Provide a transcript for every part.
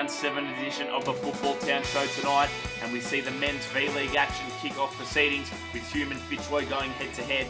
Round 7 edition of the Football Town Show tonight, and we see the men's V-League action kick off proceedings with Hume and Fitzroy going head to head.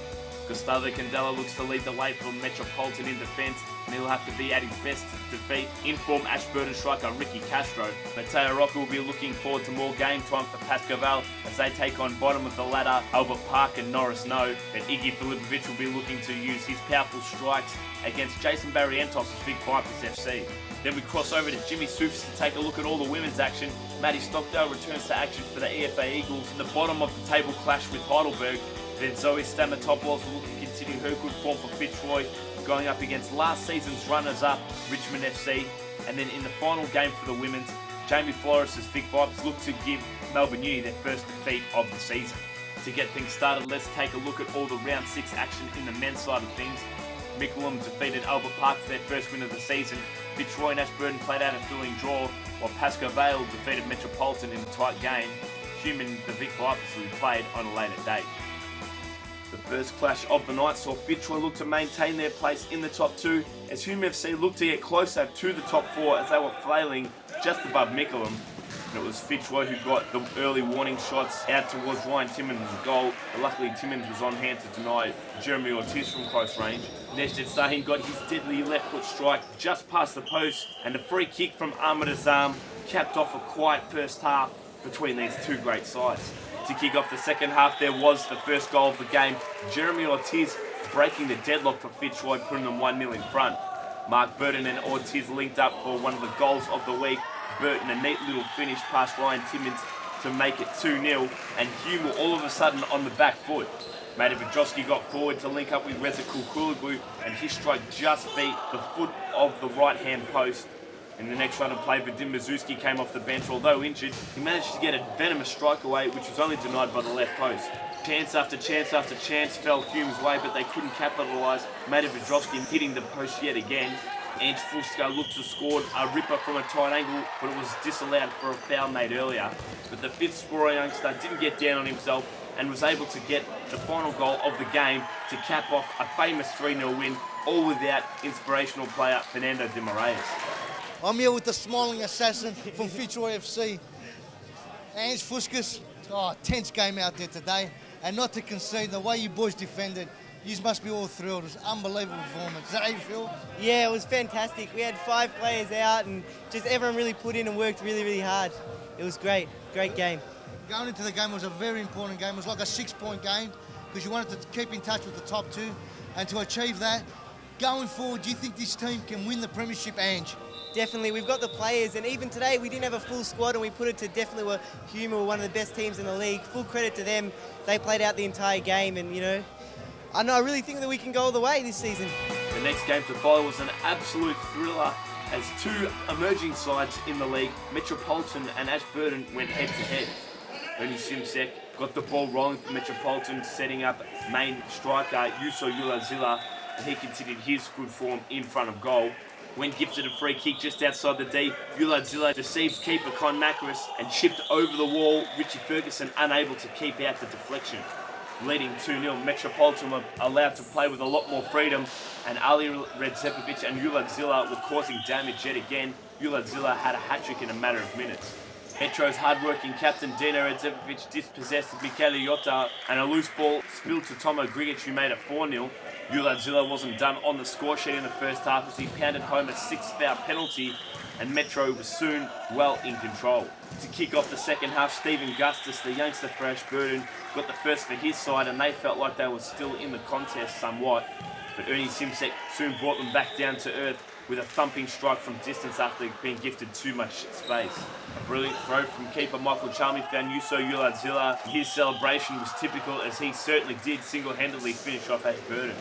Gustavo Candela looks to lead the way for Metropolitan in defence, and he'll have to be at his best to defeat in-form Ashburton striker Ricky Castro. Mateo Rocca will be looking forward to more game time for Pascoval as they take on bottom of the ladder Albert Park and Norris Know that Iggy Filipovic will be looking to use his powerful strikes against Jason Barrientos' Big Vipers FC. Then we cross over to Jimmy Soufs to take a look at all the women's action. Maddie Stockdale returns to action for the EFA Eagles in the bottom of the table clash with Heidelberg. Then Zoe Stamatopoulos will look to continue her good form for Fitzroy, going up against last season's runners-up Richmond FC. And then in the final game for the women's, Jamie Flores' Vic Vipers look to give Melbourne Uni their first defeat of the season. To get things started, let's take a look at all the round 6 action in the men's side of things. Mickleham defeated Albert Park for their first win of the season. Fitzroy and Ashburton played out a thrilling draw, while Pascoe Vale defeated Metropolitan in a tight game. Hume and the Vic Vipers will be played on a later date. The first clash of the night saw Fitzroy look to maintain their place in the top 2 as Hume FC looked to get closer to the top 4 as they were flailing just above Mickleham. And it was Fitzroy who got the early warning shots out towards Ryan Timmins' goal, but luckily Timmins was on hand to deny Jeremy Ortiz from close range. Nejdet Sahin got his deadly left foot strike just past the post, and a free kick from Ahmed Azam capped off a quiet first half between these two great sides. To kick off the second half, there was the first goal of the game, Jeremy Ortiz breaking the deadlock for Fitzroy, putting them 1-0 in front. Mark Burton and Ortiz linked up for one of the goals of the week. Burton a neat little finish past Ryan Timmins to make it 2-0, and Hume were all of a sudden on the back foot. Matej Vedrovsky got forward to link up with Reza Kulkuloglu, and his strike just beat the foot of the right-hand post. In the next run of play, Vadim Mazuski came off the bench. Although injured, he managed to get a venomous strike away, which was only denied by the left post. Chance after chance after chance fell Hume's way, but they couldn't capitalise. Matej Vedrovsky hitting the post yet again. Ange Fusco looked to score a ripper from a tight angle, but it was disallowed for a foul made earlier. But the fifth scorer youngster didn't get down on himself and was able to get the final goal of the game to cap off a famous 3-0 win, all without inspirational player Fernando De Moraes. I'm here with the smiling assassin from Fitzroy FC. Ange Fuscus, tense game out there today, and not to concede, the way you boys defended, you must be all thrilled. It was an unbelievable performance. Is that how you feel? Yeah, it was fantastic. We had 5 players out and just everyone really put in and worked really, really hard. It was great game. Going into the game was a very important game. It was like a 6-point game because you wanted to keep in touch with the top 2, and to achieve that, going forward, do you think this team can win the Premiership, Ange? Definitely, we've got the players, and even today we didn't have a full squad, and we put it to definitely were Hume were one of the best teams in the league. Full credit to them. They played out the entire game, and I really think that we can go all the way this season. The next game to follow was an absolute thriller as 2 emerging sides in the league, Metropolitan and Ashburton, went head to head. Ernie Simsek got the ball rolling for Metropolitan, setting up main striker Yuso Ulazila, and he continued his good form in front of goal. When gifted a free kick just outside the D, Ulazila deceived keeper Con Macris and chipped over the wall, Richie Ferguson unable to keep out the deflection. Leading 2-0, Metropolitan were allowed to play with a lot more freedom, and Ali Redzepovic and Ulazila were causing damage yet again. Ulazila had a hat-trick in a matter of minutes. Metro's hard-working captain Dino Redzepovic dispossessed Michele Jota, and a loose ball spilled to Tomo Grigic, who made it 4-0. Ulazila wasn't done on the score sheet in the first half as he pounded home a 6th foul penalty, and Metro was soon well in control. To kick off the second half, Stephen Gustus, the youngster for Ashburton, got the first for his side, and they felt like they were still in the contest somewhat. But Ernie Simsek soon brought them back down to earth with a thumping strike from distance after being gifted too much space. A brilliant throw from keeper Michael Charmy found Yuso Ulazila. His celebration was typical, as he certainly did single-handedly finish off Ashburton.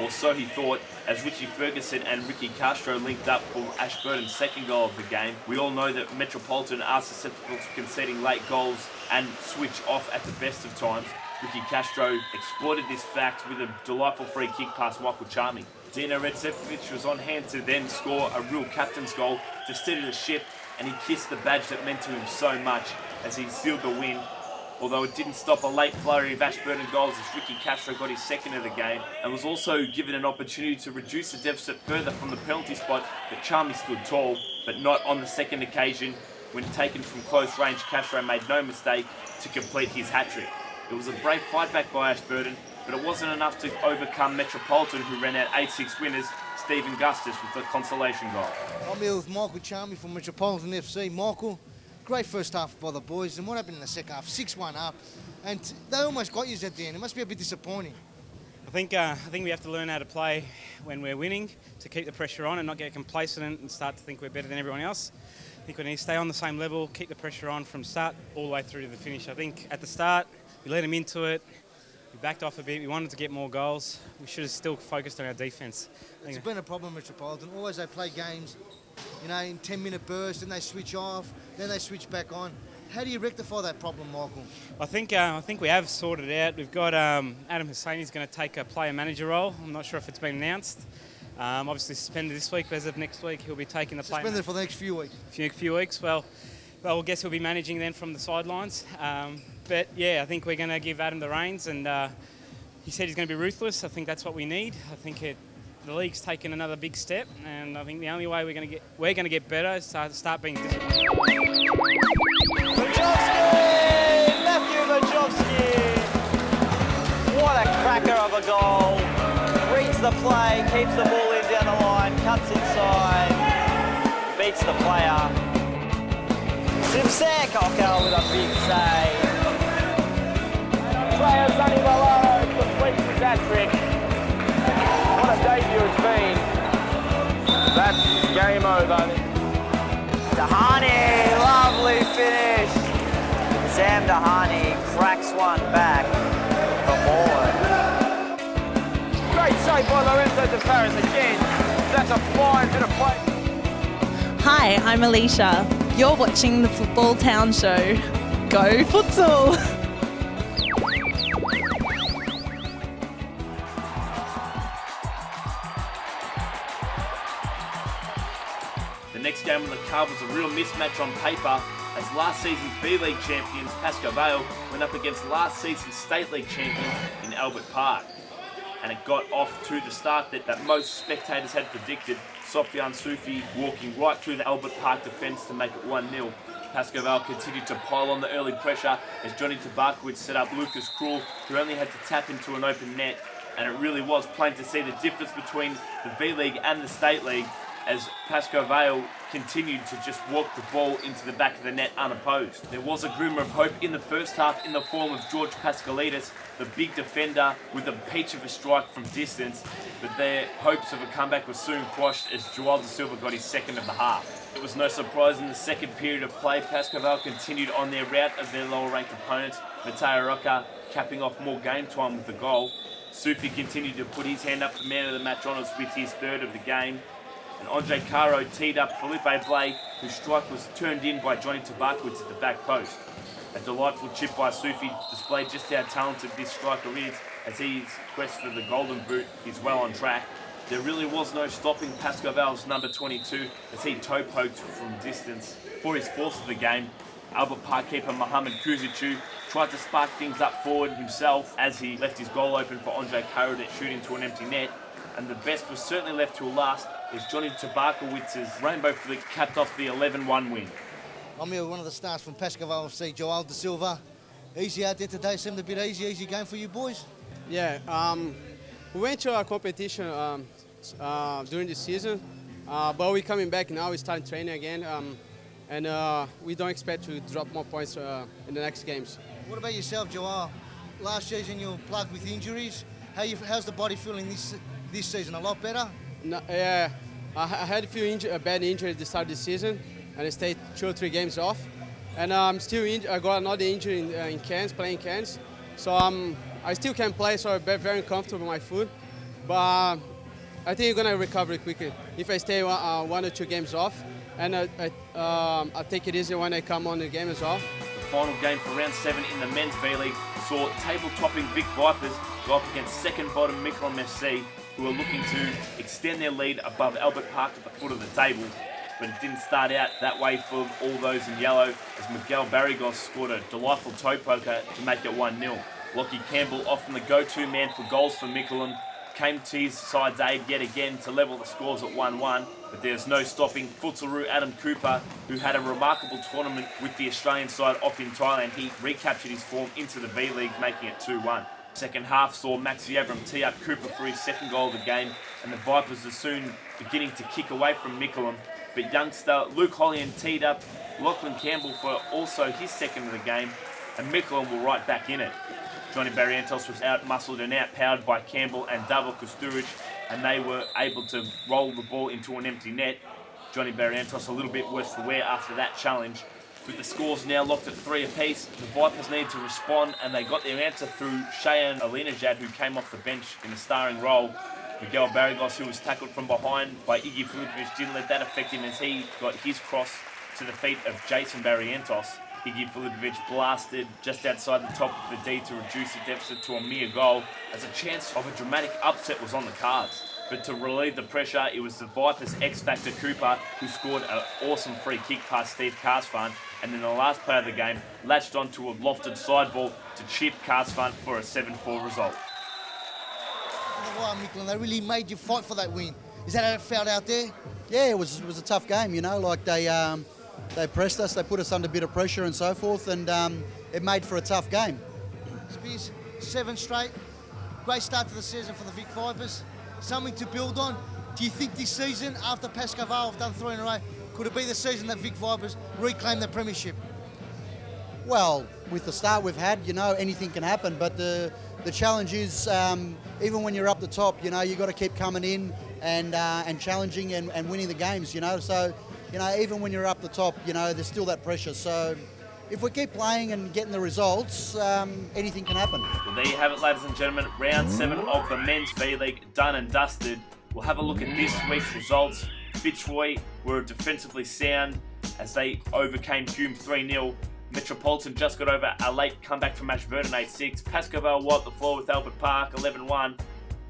Or so he thought, as Richie Ferguson and Ricky Castro linked up for Ashburton's second goal of the game. We all know that Metropolitan are susceptible to conceding late goals and switch off at the best of times. Ricky Castro exploited this fact with a delightful free kick past Michael Charmy. Dino Redzepovic was on hand to then score a real captain's goal to steady the ship, and he kissed the badge that meant to him so much as he sealed the win. Although it didn't stop a late flurry of Ashburton goals as Ricky Castro got his second of the game and was also given an opportunity to reduce the deficit further from the penalty spot, but Charmy stood tall. but not on the second occasion when taken from close range. Castro made no mistake to complete his hat-trick. It was a brave fight back by Ashburton, but it wasn't enough to overcome Metropolitan, who ran out 8-6 winners, Stephen Gustus with the consolation goal. I'm here with Michael Charmy from Metropolitan FC. Michael, great first half by the boys, and what happened in the second half? 6-1 up, and they almost got you at the end. It must be a bit disappointing. I think we have to learn how to play when we're winning to keep the pressure on and not get complacent and start to think we're better than everyone else. I think we need to stay on the same level, keep the pressure on from start all the way through to the finish. I think at the start, we let them into it, we backed off a bit, we wanted to get more goals. We should have still focused on our defence. It's been a problem, Metropolitan. Always they play games, in 10-minute bursts, then they switch off, then they switch back on. How do you rectify that problem, Michael? I think we have sorted it out. We've got Adam Husseini's going to take a player-manager role. I'm not sure if it's been announced. Obviously suspended this week, but as of next week, he'll be taking the player. Suspended for the next few weeks. Few weeks. Well, I guess he'll be managing then from the sidelines. But yeah, I think we're going to give Adam the reins, and he said he's going to be ruthless. I think that's what we need. I think the league's taken another big step, and I think the only way we're going to get better is to start being disciplined. What a cracker of a goal. Reads the play, keeps the ball in down the line, cuts inside, beats the player. Simsek Okel with a big save. Player Sonny Malone completes his hat-trick. What a debut it's been. That's game over. Dahani, lovely finish. Sam Dahani cracks one back for Moore. Great save by Lorenzo De Paris again. That's a fine bit of play. Hi, I'm Alicia. You're watching the Football Town Show. Go Futsal! The next game on the card was a real mismatch on paper, as last season's B-League champions Pascoe Vale went up against last season's State League champions in Albert Park. And it got off to the start that most spectators had predicted, Sofian Sufi walking right through the Albert Park defence to make it 1-0. Pascoe Vale continued to pile on the early pressure as Johnny Tabarkowicz set up Lucas Krul, who only had to tap into an open net, and it really was plain to see the difference between the B-League and the State League, as Pascoe Vale continued to just walk the ball into the back of the net unopposed. There was a glimmer of hope in the first half in the form of George Pascalidis, the big defender with a peach of a strike from distance, but their hopes of a comeback were soon quashed as Joel De Silva got his second of the half. It was no surprise in the second period of play, Pascoe Vale continued on their route of their lower-ranked opponents, Mateo Roca capping off more game time with the goal. Sufi continued to put his hand up for man of the match honours with his third of the game. And Andre Caro teed up Felipe Blay, whose strike was turned in by Johnny Tabarkowicz at the back post. A delightful chip by Sufi displayed just how talented this striker is, as his quest for the golden boot is well on track. There really was no stopping Pascoe Vale's number 22 as he toe-poked from distance. For his fourth of the game, Albert Park keeper Mohamed Kuzicu tried to spark things up forward himself as he left his goal open for Andre Caro to shoot into an empty net. And the best was certainly left till last as Johnny Tabarkowicz's rainbow flick capped off the 11-1 win. I'm here with one of the stars from Pascoe Vale FC, Joel De Silva. Easy out there today, seemed a bit easy game for you boys? Yeah, we went to a competition during the season, but we're coming back now, we start training again, and we don't expect to drop more points in the next games. What about yourself, Joel? Last season you were plagued with injuries. How's the body feeling this season? A lot better? No, yeah, I had a few bad injuries at the start of the season, and I stayed 2 or 3 games off. And I'm still I got another injury in Cairns, playing Cairns. So I still can play, so I'm very comfortable with my foot. But I think I'm going to recover quickly if I stay 1 or 2 games off. And I'll take it easy when I come on the game as well. The final game for round 7 in the men's V-League saw table-topping Vic Vipers go up against second-bottom Mickleham FC, who are looking to extend their lead above Albert Park at the foot of the table. But it didn't start out that way for all those in yellow, as Miguel Barrigos scored a delightful toe poker to make it 1-0. Lockie Campbell, often the go-to man for goals for Mickleham, came to his side's aid yet again to level the scores at 1-1, But there's no stopping Futsalroo Adam Cooper, who had a remarkable tournament with the Australian side off in Thailand. He recaptured his form into the V-League, making it 2-1. Second half saw Max Yabram tee up Cooper for his second goal of the game, and the Vipers are soon beginning to kick away from Mickleham. But youngster Luke Hollian teed up Lachlan Campbell for also his second of the game, and Mickleham were right back in it. Johnny Barrientos was out-muscled and out-powered by Campbell and Davor Kusturic, and they were able to roll the ball into an empty net. Johnny Barrientos a little bit worse for wear after that challenge. With the scores now locked at 3 apiece, the Vipers need to respond, and they got their answer through Shayan Alinejad, who came off the bench in a starring role. Miguel Barrigos, who was tackled from behind by Iggy Filipovic, didn't let that affect him as he got his cross to the feet of Jason Barrientos. Iggy Filipovic blasted just outside the top of the D to reduce the deficit to a mere goal, as a chance of a dramatic upset was on the cards. But to relieve the pressure, it was the Vipers' X-Factor Cooper who scored an awesome free kick past Steve Carsfan, and in the last play of the game, latched onto a lofted side ball to chip Carsfan for a 7-4 result. Wow, Mickleham, they really made you fight for that win. Is that how it felt out there? Yeah, it was a tough game, you know, like they pressed us, they put us under a bit of pressure and so forth, and it made for a tough game. Spears, 7 straight. Great start to the season for the Vic Vipers. Something to build on. Do you think this season, after Pascoe have done 3 in a row, could it be the season that Vic Vipers reclaim the Premiership? Well, with the start we've had, you know, anything can happen, but the challenge is, even when you're up the top, you know, you've got to keep coming in and challenging and winning the games, you know. So, you know, even when you're up the top, you know, there's still that pressure. So if we keep playing and getting the results, anything can happen. Well, there you have it, ladies and gentlemen. Round 7 of the Men's V-League done and dusted. We'll have a look at this week's results. Fitzroy were defensively sound as they overcame Hume 3-0. Metropolitan just got over a late comeback from Ashburton 8-6. Pascoe wiped the floor with Albert Park 11-1.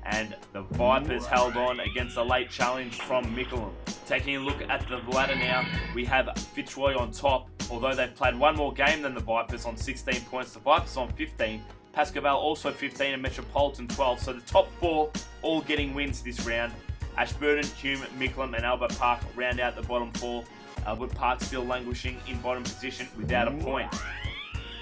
And the Vipers held on against a late challenge from Mickleham. Taking a look at the ladder now, we have Fitzroy on top. Although they've played one more game than the Vipers on 16 points, the Vipers on 15. Pascoe also 15 and Metropolitan 12. So the top 4 all getting wins this round. Ashburton, Hume, Mickleham and Albert Park round out the bottom 4. Albert Park still languishing in bottom position without a point.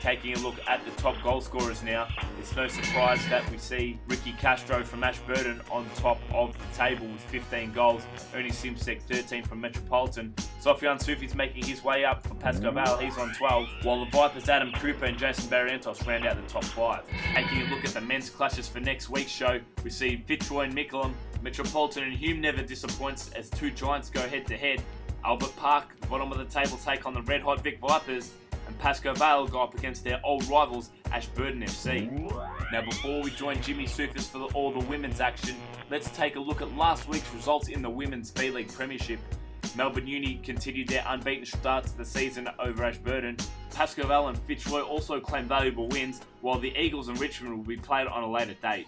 Taking a look at the top goal scorers now, it's no surprise that we see Ricky Castro from Ashburton on top of the table with 15 goals. Ernie Simsek 13 from Metropolitan. Sofian Sufi's making his way up for Pascoe, he's on 12, while the Vipers Adam Cooper and Jason Barrientos round out the top 5. Taking a look at the men's clashes for next week's show, we see Fitzroy and Mickleham. Metropolitan and Hume never disappoints as 2 giants go head to head. Albert Park, the bottom of the table, take on the red hot Vic Vipers, and Pascoe Vale go up against their old rivals Ashburton FC. Now before we join Jimmy Soufis for all the women's action, let's take a look at last week's results in the Women's V-League Premiership. Melbourne Uni continued their unbeaten start to the season over Ashburton. Pascoe Vale and Fitzroy also claimed valuable wins, while the Eagles and Richmond will be played on a later date.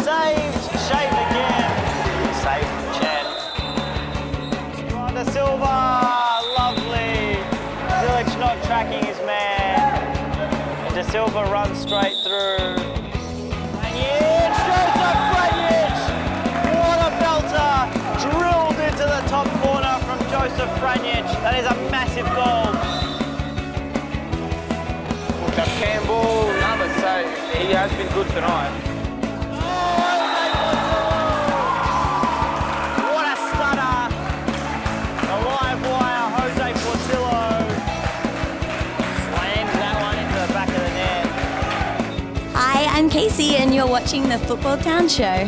Saved, Shane again. Save from Chen. Da Silva, lovely. Zilic not tracking his man. And Da Silva runs straight through. Franjic, Joseph Franjic. What a belter. Drilled into the top corner from Joseph Franjic. That is a massive goal. Look at Campbell, another save. He has been good tonight. Hi, I'm Casey and you're watching the Football Town Show.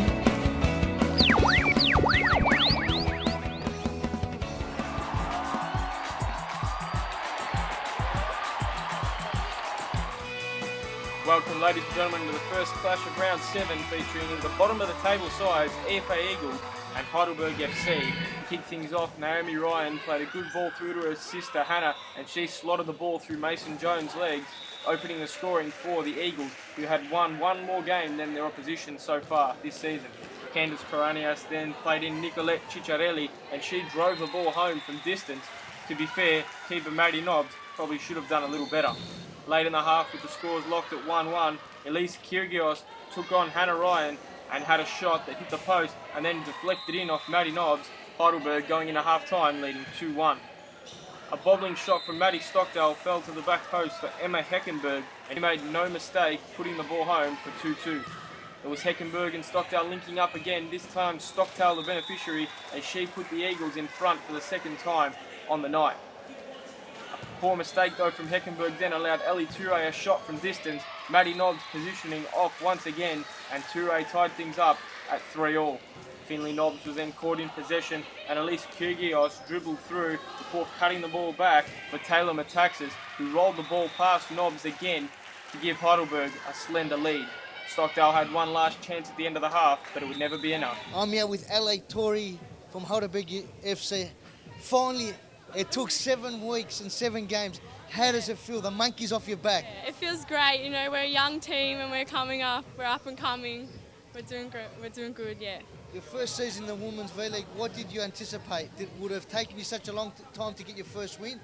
Welcome ladies and gentlemen to the first clash of round 7 featuring the bottom of the table sides EFA Eagles and Heidelberg FC. To kick things off, Naomi Ryan played a good ball through to her sister Hannah and she slotted the ball through Mason Jones' legs, opening the scoring for the Eagles, who had won one more game than their opposition so far this season. Candice Coranias then played in Nicolette Ciccarelli and she drove the ball home from distance. To be fair, keeper Maddie Nobbs probably should have done a little better. Late in the half with the scores locked at 1-1, Elise Kyrgios took on Hannah Ryan and had a shot that hit the post and then deflected in off Matty Nobbs. Heidelberg going into half-time leading 2-1. A bobbling shot from Maddie Stockdale fell to the back post for Emma Heckenberg, and he made no mistake putting the ball home for 2-2. It was Heckenberg and Stockdale linking up again, this time Stockdale the beneficiary, as she put the Eagles in front for the second time on the night. A poor mistake though from Heckenberg then allowed Ellie Toure a shot from distance, Maddie Nobbs positioning off once again, and Toure tied things up at 3-3. Finley Nobbs was then caught in possession, and Elise Kyrgios dribbled through before cutting the ball back for Taylor Metaxas, who rolled the ball past Nobbs again to give Heidelberg a slender lead. Stockdale had one last chance at the end of the half, but it would never be enough. I'm here with Ellie Toure from Heidelberg FC. Finally, it took 7 weeks and 7 games. How does it feel? The monkey's off your back. Yeah, it feels great. You know, we're a young team and we're coming up. We're up and coming. We're doing great. We're doing good, yeah. Your first season in the Women's V-League, what did you anticipate? Would it have taken you such a long time to get your first win?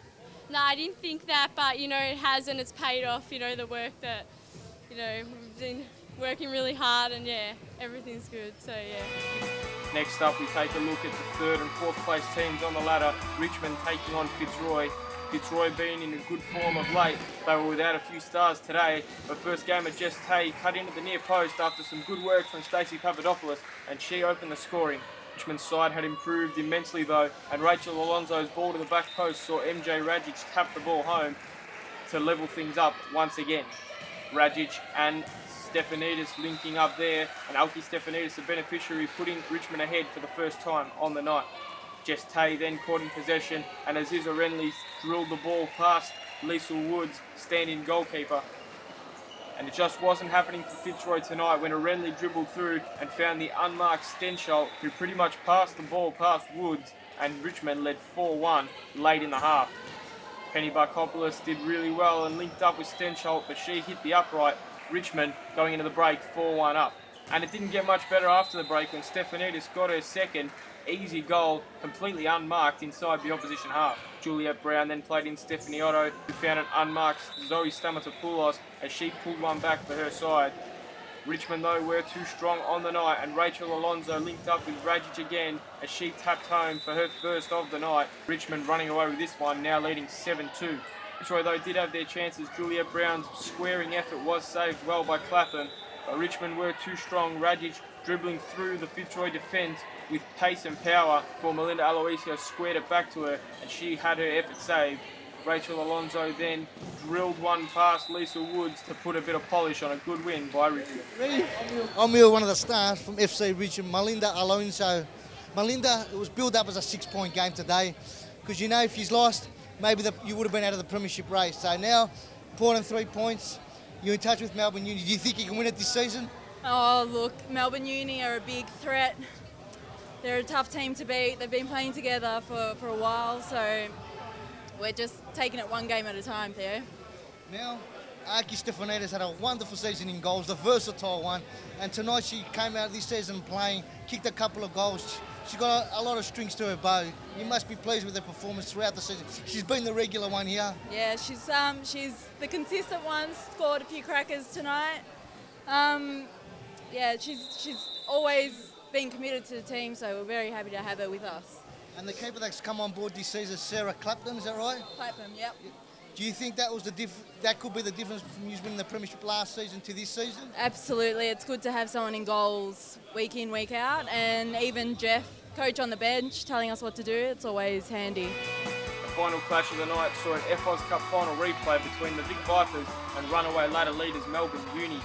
No, I didn't think that, but, you know, it has and it's paid off, you know, the work that, you know, we've been working really hard and, yeah, everything's good, so, yeah. Next up, we take a look at the 3rd and 4th place teams on the ladder. Richmond taking on Fitzroy. Fitzroy being in a good form of late. They were without a few stars today, but first game of Jess Tay cut into the near post after some good work from Stacey Papadopoulos, and she opened the scoring. Richmond's side had improved immensely though, and Rachel Alonso's ball to the back post saw MJ Rajic tap the ball home to level things up once again. Rajic and Stefanidis linking up there, and Alki Stefanidis, the beneficiary, putting Richmond ahead for the first time on the night. Jess Tay then caught in possession, and Aziza Renly drilled the ball past Lisa Woods, stand-in goalkeeper. And it just wasn't happening for Fitzroy tonight when Renly dribbled through and found the unmarked Stenschult, who pretty much passed the ball past Woods, and Richmond led 4-1 late in the half. Penny Barkopoulos did really well and linked up with Stenschult, but she hit the upright. Richmond going into the break 4-1 up. And it didn't get much better after the break when Stefanidis got her second easy goal, completely unmarked inside the opposition half. Juliet Brown then played in Stephanie Otto, who found an unmarked Zoe Stamatopoulos as she pulled one back for her side. Richmond though were too strong on the night, and Rachel Alonso linked up with Rajic again as she tapped home for her first of the night. Richmond running away with this one, now leading 7-2. Fitzroy though did have their chances. Juliet Brown's squaring effort was saved well by Clapham, but Richmond were too strong. Rajic dribbling through the Fitzroy defence with pace and power before Melinda Aloisio squared it back to her, and she had her effort saved. Rachel Alonso then drilled one past Lisa Woods to put a bit of polish on a good win by Richmond. I'm here with one of the stars from FC Richmond, Melinda Alonso. Melinda, it was built up as a 6-point game today, because you know if you'd lost, maybe you would have been out of the Premiership race. So now, important 3 points. You're in touch with Melbourne Uni. Do you think you can win it this season? Oh, look, Melbourne Uni are a big threat. They're a tough team to beat. They've been playing together for a while, so we're just taking it one game at a time, Theo. Now, Aki Stefanidis had a wonderful season in goals, the versatile one, and tonight she came out this season playing, kicked a couple of goals. She got a lot of strings to her bow. You must be pleased with her performance throughout the season. She's been the regular one here. Yeah, she's the consistent one, scored a few crackers tonight. Yeah, she's always been committed to the team, so we're very happy to have her with us. And the keeper that's come on board this season, Sarah Clapton, is that right? Clapham, yep. Do you think that was that could be the difference from you winning the Premiership last season to this season? Absolutely, it's good to have someone in goals week in, week out, and even Jeff, coach on the bench, telling us what to do. It's always handy. The final clash of the night saw an FOS Cup final replay between the Vic Vipers and runaway ladder leaders Melbourne Uni.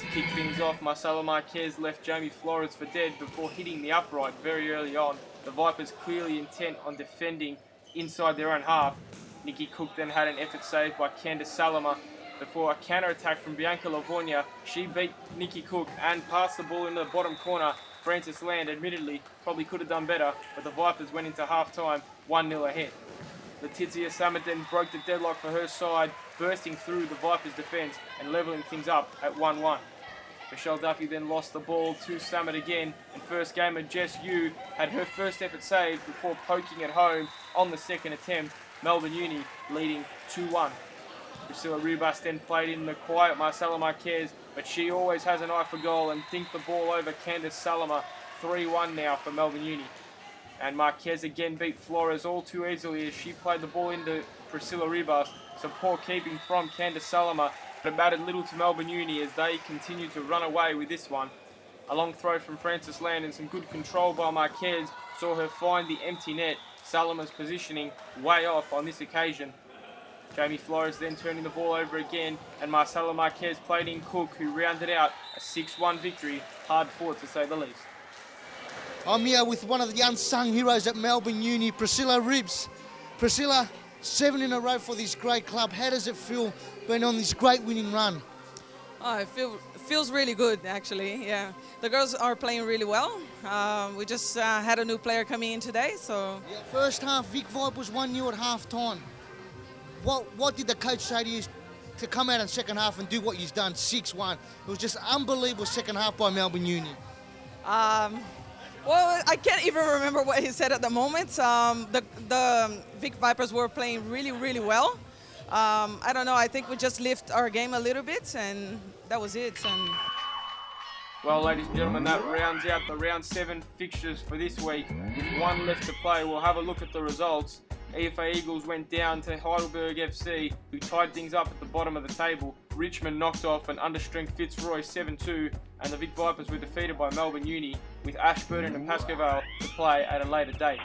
To kick things off, Marcelo Marquez left Jamie Flores for dead before hitting the upright very early on. The Vipers clearly intent on defending inside their own half. Nikki Cook then had an effort saved by Candace Salama before a counter-attack from Bianca Lavonia. She beat Nikki Cook and passed the ball in the bottom corner. Frances Land admittedly probably could have done better, but the Vipers went into half-time 1-0 ahead. Letizia Samet then broke the deadlock for her side, bursting through the Vipers' defence and levelling things up at 1-1. Michelle Duffy then lost the ball to Samet again, and first gamer Jess Yu had her first effort saved before poking it home on the second attempt. Melbourne Uni leading 2-1. Priscilla Ribas then played in the quiet Marcela Marquez, but she always has an eye for goal and thinked the ball over Candice Salama. 3-1 now for Melbourne Uni. And Marquez again beat Flores all too easily as she played the ball into Priscilla Ribas. Some poor keeping from Candice Salama, but it mattered little to Melbourne Uni as they continued to run away with this one. A long throw from Frances Land and some good control by Marquez saw her find the empty net. Salama's positioning way off on this occasion. Jamie Flores then turning the ball over again, and Marcela Marquez played in Cook, who rounded out a 6-1 victory. Hard fought to say the least. I'm here with one of the unsung heroes at Melbourne Uni, Priscilla Ribs. Priscilla, 7 in a row for this great club. How does it feel being on this great winning run? Oh, it feels really good, actually, yeah. The girls are playing really well. We just had a new player coming in today, so... Yeah, first half, Vic Vipers 1-0 at half-time. What did the coach say to you to come out in second half and do what you've done, 6-1? It was just unbelievable second half by Melbourne Uni. Well, I can't even remember what he said at the moment. The Vic Vipers were playing really, really well. I don't know, I think we just lift our game a little bit and that was it. Well, ladies and gentlemen, that rounds out the round 7 fixtures for this week. With one left to play, we'll have a look at the results. EFA Eagles went down to Heidelberg FC, who tied things up at the bottom of the table. Richmond knocked off an understrength Fitzroy 7-2, and the Vic Vipers were defeated by Melbourne Uni, with Ashburton and Pascoe Vale to play at a later date.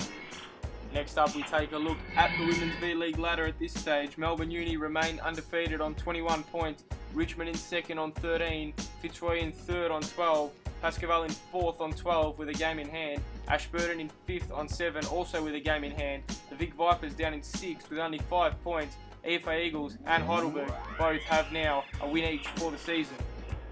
Next up, we take a look at the Women's V-League ladder at this stage. Melbourne Uni remain undefeated on 21 points, Richmond in second on 13, Fitzroy in third on 12, Pascoe Vale in fourth on 12 with a game in hand, Ashburton in fifth on 7 also with a game in hand, the Vic Vipers down in sixth with only 5 points, EFA Eagles and Heidelberg both have now a win each for the season.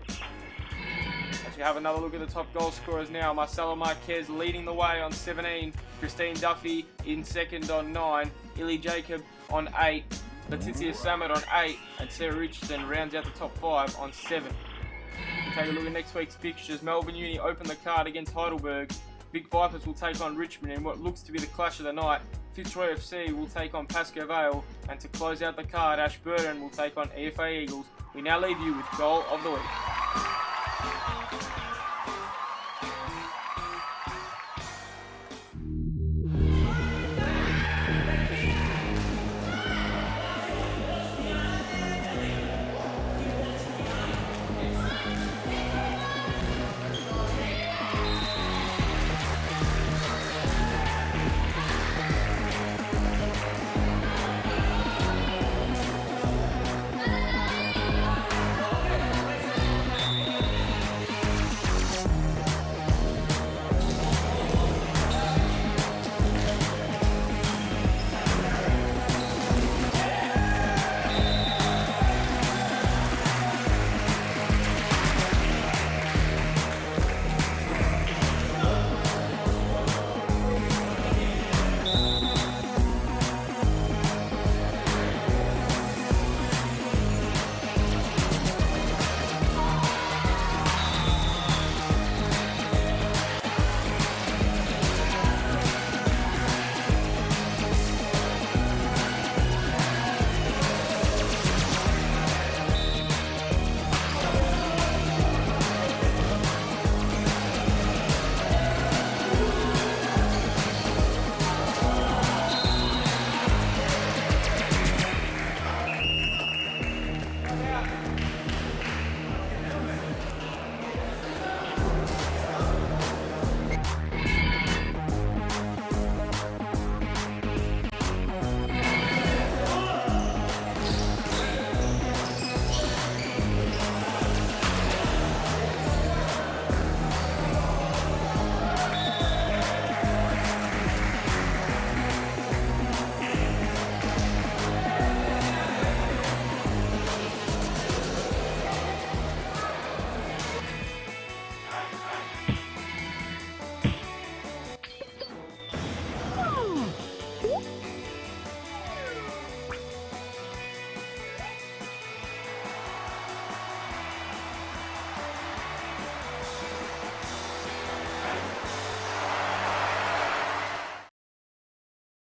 As we have another look at the top goal scorers now, Marcela Marquez leading the way on 17, Christine Duffy in second on 9, Illy Jacob on 8, Letizia Samad on 8, and Sarah Richardson rounds out the top 5 on 7. We take a look at next week's fixtures. Melbourne Uni open the card against Heidelberg. Vic Vipers will take on Richmond in what looks to be the clash of the night. Fitzroy FC will take on Pascoe Vale, and to close out the card, Ashburton will take on EFA Eagles. We now leave you with Goal of the Week.